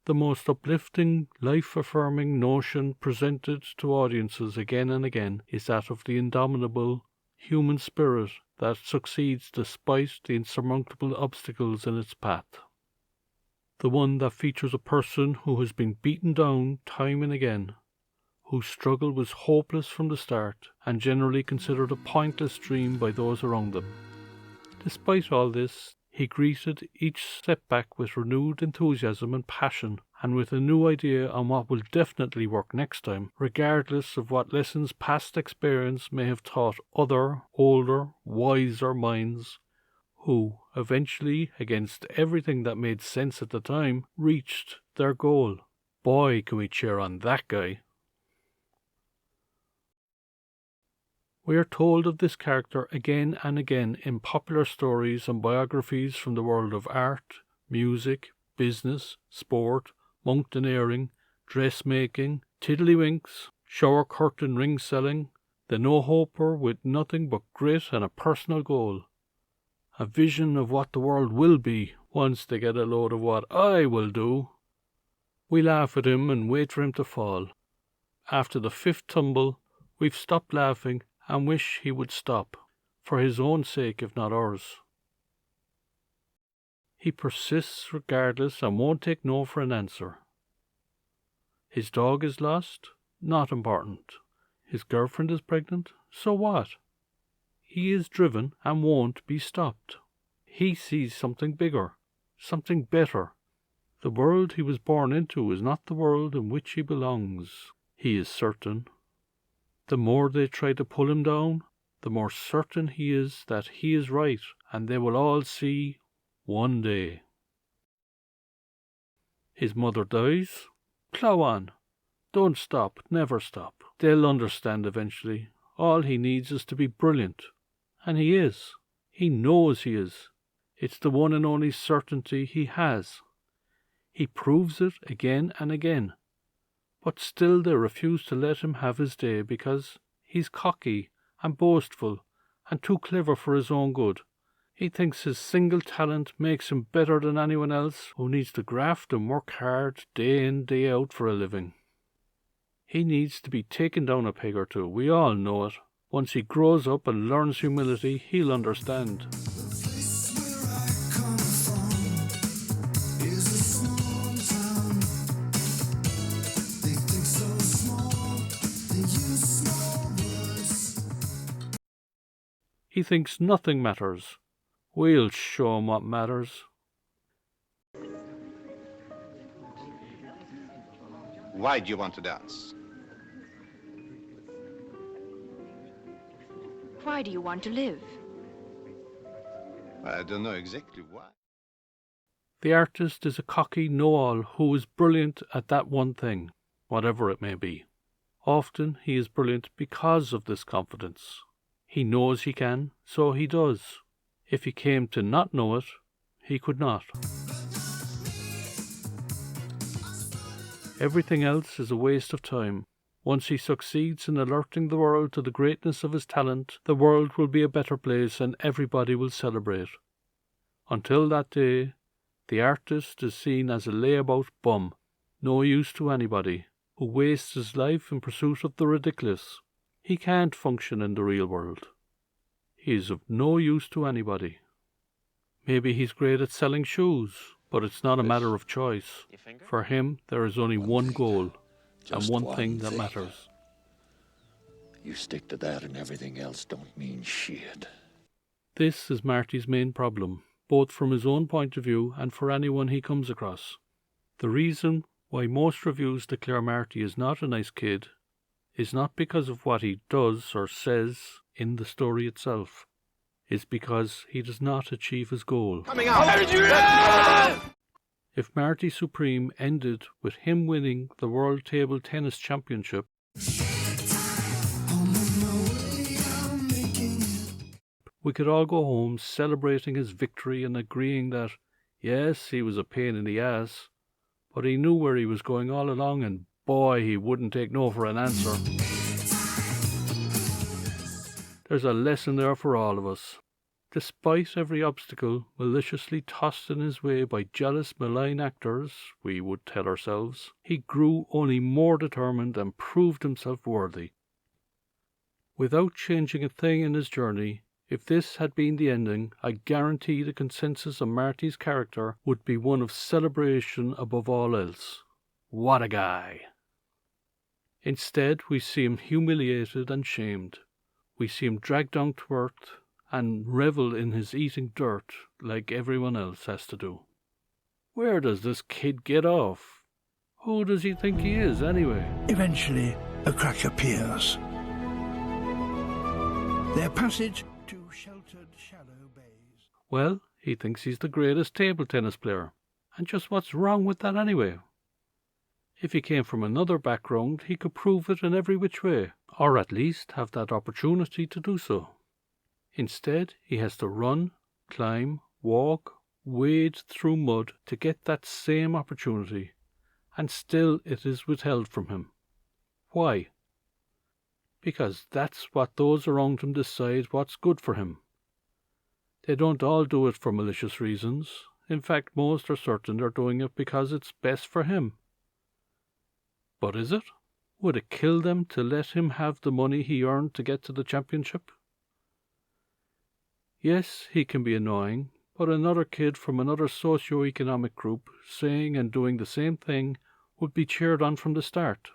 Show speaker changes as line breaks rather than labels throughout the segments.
The most uplifting, life-affirming notion presented to audiences again and again is that of the indomitable human spirit that succeeds despite the insurmountable obstacles in its path. The one that features a person who has been beaten down time and again, whose struggle was hopeless from the start and generally considered a pointless dream by those around them. Despite all this, he greeted each setback with renewed enthusiasm and passion, and with a new idea on what will definitely work next time, regardless of what lessons past experience may have taught other, older, wiser minds, who, eventually, against everything that made sense at the time, reached their goal. Boy, can we cheer on that guy. We are told of this character again and again in popular stories and biographies from the world of art, music, business, sport, mountaineering, dressmaking, tiddlywinks, shower curtain ring selling, the no-hoper with nothing but grit and a personal goal. A vision of what the world will be once they get a load of what I will do. We laugh at him and wait for him to fall. After the fifth tumble, we've stopped laughing and wish he would stop, for his own sake if not ours. He persists regardless and won't take no for an answer. His dog is lost? Not important. His girlfriend is pregnant? So what? He is driven and won't be stopped. He sees something bigger, something better. The world he was born into is not the world in which he belongs, he is certain. The more they try to pull him down, the more certain he is that he is right, and they will all see one day. His mother dies? Plough on. Don't stop, never stop. They'll understand eventually. All he needs is to be brilliant. And he is. He knows he is. It's the one and only certainty he has. He proves it again and again. But still they refuse to let him have his day because he's cocky and boastful and too clever for his own good. He thinks his single talent makes him better than anyone else who needs to graft and work hard day in, day out for a living. He needs to be taken down a peg or two, we all know it. Once he grows up and learns humility, he'll understand. He thinks nothing matters. We'll show him what matters.
Why do you want to dance?
Why do you want to live?
I don't know exactly why.
The artist is a cocky know-all who is brilliant at that one thing, whatever it may be. Often he is brilliant because of this confidence. He knows he can, so he does. If he came to not know it, he could not. Everything else is a waste of time. Once he succeeds in alerting the world to the greatness of his talent, the world will be a better place and everybody will celebrate. Until that day, the artist is seen as a layabout bum, no use to anybody, who wastes his life in pursuit of the ridiculous. He can't function in the real world. He is of no use to anybody. Maybe he's great at selling shoes, but it's not a matter of choice. For him, there is only one goal, and one thing that matters.
You stick to that and everything else don't mean shit.
This is Marty's main problem, both from his own point of view and for anyone he comes across. The reason why most reviews declare Marty is not a nice kid is not because of what he does or says in the story itself. It's because he does not achieve his goal.
Coming out!
If Marty Supreme ended with him winning the World Table Tennis Championship, we could all go home celebrating his victory and agreeing that, yes, he was a pain in the ass, but he knew where he was going all along, and boy, he wouldn't take no for an answer. There's a lesson there for all of us. Despite every obstacle maliciously tossed in his way by jealous, malign actors, we would tell ourselves, he grew only more determined and proved himself worthy. Without changing a thing in his journey, if this had been the ending, I guarantee the consensus on Marty's character would be one of celebration above all else. What a guy! Instead, we see him humiliated and shamed. We see him dragged down to earth and revel in his eating dirt like everyone else has to do. Where does this kid get off? Who does he think he is, anyway?
Eventually, a crack appears. Their passage to sheltered, shallow bays.
Well, he thinks he's the greatest table tennis player. And just what's wrong with that anyway? If he came from another background, he could prove it in every which way, or at least have that opportunity to do so. Instead, he has to run, climb, walk, wade through mud to get that same opportunity, and still it is withheld from him. Why? Because that's what those around him decide what's good for him. They don't all do it for malicious reasons. In fact, most are certain they're doing it because it's best for him. But is it? Would it kill them to let him have the money he earned to get to the championship? Yes, he can be annoying, but another kid from another socio-economic group saying and doing the same thing would be cheered on from the start.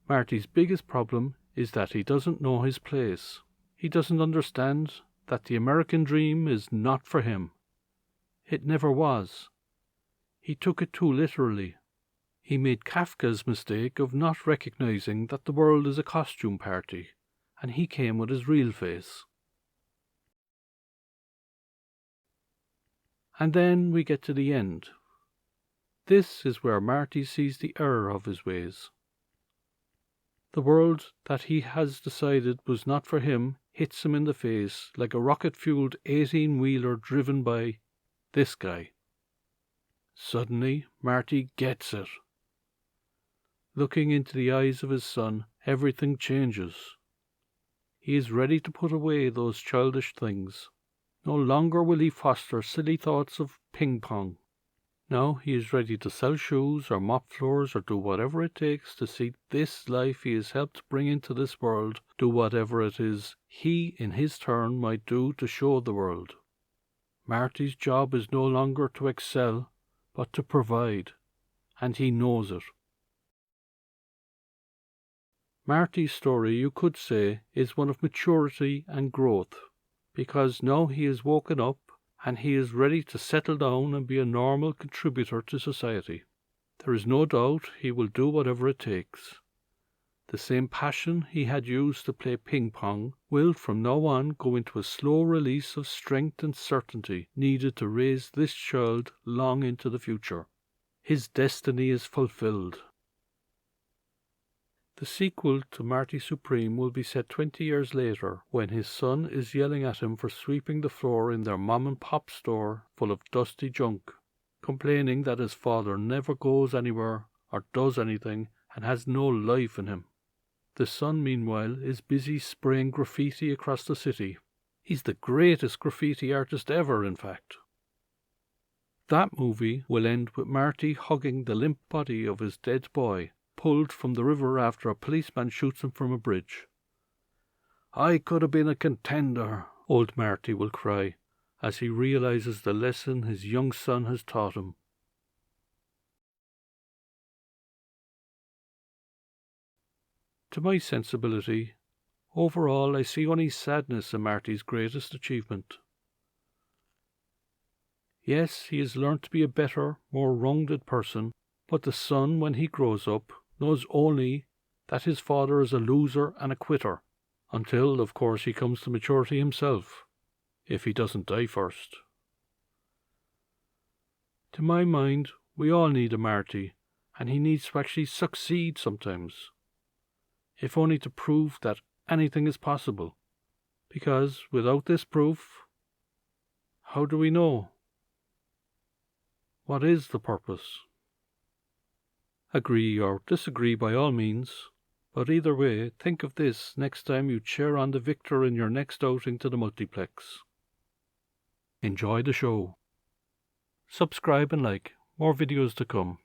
Marty's biggest problem is that he doesn't know his place. He doesn't understand that the American dream is not for him. It never was. He took it too literally. He made Kafka's mistake of not recognizing that the world is a costume party, and he came with his real face. And then we get to the end. This is where Marty sees the error of his ways. The world that he has decided was not for him hits him in the face like a rocket-fueled 18-wheeler driven by this guy. Suddenly, Marty gets it. Looking into the eyes of his son, everything changes. He is ready to put away those childish things. No longer will he foster silly thoughts of ping-pong. Now he is ready to sell shoes or mop floors or do whatever it takes to see this life he has helped bring into this world do whatever it is he, in his turn, might do to show the world. Marty's job is no longer to excel, but to provide, and he knows it. Marty's story, you could say, is one of maturity and growth, because now he is woken up and he is ready to settle down and be a normal contributor to society. There is no doubt he will do whatever it takes. The same passion he had used to play ping-pong will from now on go into a slow release of strength and certainty needed to raise this child long into the future. His destiny is fulfilled. The sequel to Marty Supreme will be set 20 years later, when his son is yelling at him for sweeping the floor in their mom-and-pop store full of dusty junk, complaining that his father never goes anywhere or does anything and has no life in him. The son, meanwhile, is busy spraying graffiti across the city. He's the greatest graffiti artist ever, in fact. That movie will end with Marty hugging the limp body of his dead boy, pulled from the river after a policeman shoots him from a bridge. "I could have been a contender," old Marty will cry, as he realizes the lesson his young son has taught him. To my sensibility, overall I see only sadness in Marty's greatest achievement. Yes, he has learnt to be a better, more rounded person, but the son, when he grows up, knows only that his father is a loser and a quitter, until, of course, he comes to maturity himself, if he doesn't die first. To my mind, we all need a Marty, and he needs to actually succeed sometimes, if only to prove that anything is possible, because without this proof, how do we know? What is the purpose? Agree or disagree by all means, but either way, think of this next time you cheer on the victor in your next outing to the multiplex. Enjoy the show. Subscribe and like. More videos to come.